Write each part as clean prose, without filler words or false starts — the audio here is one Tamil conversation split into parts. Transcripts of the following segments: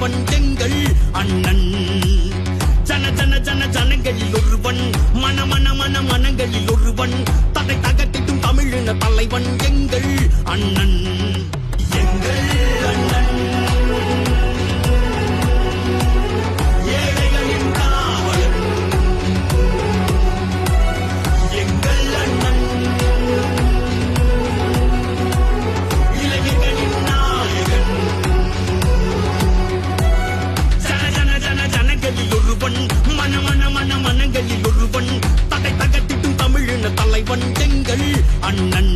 தலைவன் எங்கள் அண்ணன். ஜன ஜன ஜன ஜனங்களில் ஒருவன், மன மன மன மனங்களில் ஒருவன், தடை தகட்டிடும் தமிழின தலைவன் எங்கள் அண்ணன். எங்கள் அண்ணன் ஏழைகளின் காவலன், எங்கள் அண்ணன் இளைஞர்களின் நாயகன். ஜன ஜன ஜன ஜனங்களில் ஒருவன், மன மன மன மனங்களில் ஒருவன், தடை தகட்டிடும் தமிழின தலைவன் எங்கள் அண்ணன்.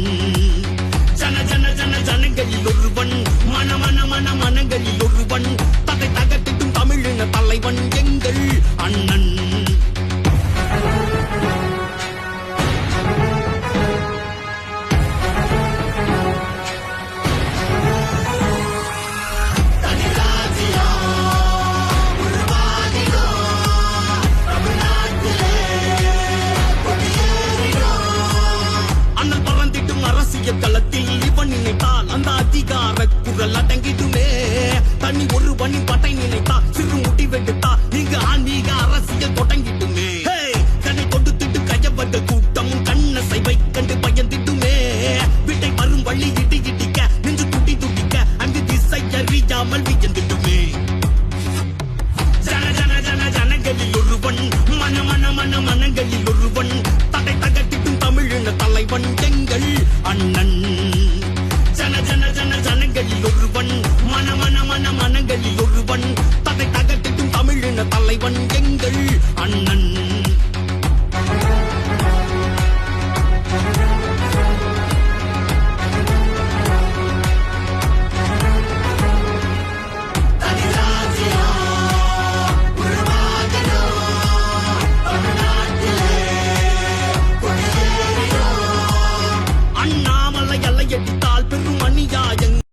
ஜன ஜன ஜன ஜனங்களில் ஒருவன், மன மன மன மனங்களில் ஒருவன், தடை தகட்டிடும் தமிழின தலைவன் எங்கள் அண்ணன். அண்ணல் பறந்திடும் அரசியல் களத்தில் இவன் நினைத்தால் அந்த அதிகார குரல் அடங்கிடுமே. தனி ஒருவனின் பட்டை நினைத்தா சிறு முடிவெடுத்தா இங்கு ஆன்மீக அரசியல் தொடங்கிடுமே. கனை கொடுத்துட்டு கயவர்கள் கூட்டம் கண்ணசைவை கண்டு பயந்திடுமே. விட்டை வரும் வழி இடி இடிக்க நெஞ்சு துடி துடிக்க அங்கு திசை அறியாமல் வியந்திடுமே. ஜன ஜன ஜன ஜனங்களில் ஒருவன், மன மன மன மனங்களில் ஒருவன், தடை தகட்டிடும் தமிழின தலைவன் எங்கள் அண்ணன். ஜன ஜன ஜன ஜனங்களில் ஒருவன், மன மன மன மனங்களில் ஒருவன், தடை தகட்டிடும் தமிழின தலைவன் எங்கள் அண்ணன்.